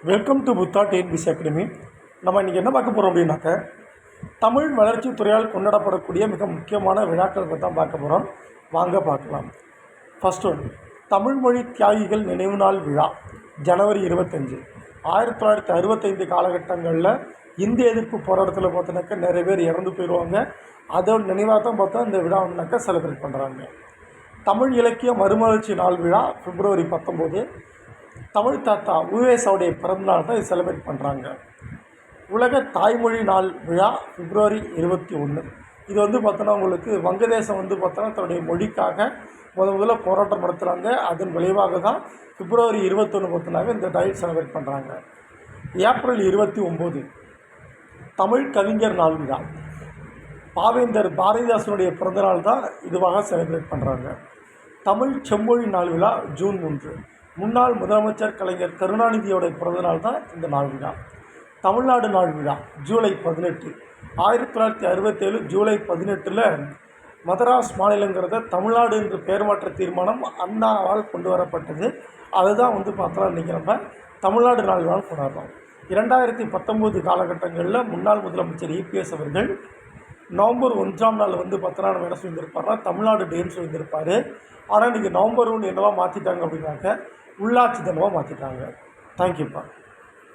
Welcome to Buddha TNPSC academy. நம்ம இன்றைக்கி என்ன பார்க்க போகிறோம் அப்படின்னாக்க, தமிழ் வளர்ச்சித் துறையால் கொண்டாடப்படக்கூடிய மிக முக்கியமான விழாக்கள் பற்றி தான் பார்க்க போகிறோம். வாங்க பார்க்கலாம். ஃபர்ஸ்ட் ஒன், தமிழ் மொழி தியாகிகள் நினைவு நாள் விழா ஜனவரி 25. 1965 காலகட்டங்களில் இந்திய எதிர்ப்பு போராட்டத்தில் பார்த்தோன்னாக்கா நிறைய பேர் இறந்து போயிடுவாங்க. அதோட நினைவாக தான் பார்த்தா இந்த விழா வந்துனாக்கா செலிப்ரேட் பண்ணுறாங்க. தமிழ் இலக்கிய மறுமலர்ச்சி நாள் விழா பிப்ரவரி 19. தமிழ் தாத்தா உவேசாவுடைய பிறந்தநாள் தான் இது செலிப்ரேட் பண்ணுறாங்க. உலக தாய்மொழி நாள் விழா பிப்ரவரி 21. இது பார்த்தோன்னா உங்களுக்கு வங்கதேசம் பார்த்தோன்னா தன்னுடைய மொழிக்காக முதல்ல போராட்டம் நடத்துகிறாங்க. அதன் விளைவாக தான் பிப்ரவரி 21 பார்த்தோன்னாவே இந்த டேட் செலிப்ரேட் பண்ணுறாங்க. ஏப்ரல் 29 தமிழ் கவிஞர் நாள் விழா. பாவேந்தர் பாரதிதாசனுடைய பிறந்தநாள் தான் இதுவாக செலிப்ரேட் பண்ணுறாங்க. தமிழ் செம்மொழி நாள் விழா ஜூன் 3. முன்னாள் முதலமைச்சர் கலைஞர் கருணாநிதியோட பிறந்தநாள் தான் இந்த நாள் விழா. தமிழ்நாடு நாள் விழா ஜூலை 18. 1967 ஜூலை 18 மதராஸ் மாநிலங்கிறத தமிழ்நாடு என்று பெயர் மாற்ற தீர்மானம் அண்ணாவால் கொண்டு வரப்பட்டது. அதுதான் பார்த்தோன்னா இன்றைக்கி நம்ம தமிழ்நாடு நாள் விழா கொண்டாடுறோம். 2019 காலகட்டங்களில் முன்னாள் முதலமைச்சர் இபிஎஸ் அவர்கள் நவம்பர் 1ஆம் நாள் பார்த்தோன்னா நம்ம என்ன சொல்லியிருப்பார்னா தமிழ்நாடு டேன்னு சொல்லியிருப்பார். ஆனால் இன்றைக்கி நவம்பர் 1 என்னவா மாற்றிட்டாங்க அப்படின்னாக்க உள்ளாட்சி தினமாக மாற்றிட்டாங்க. தேங்க்யூப்பா.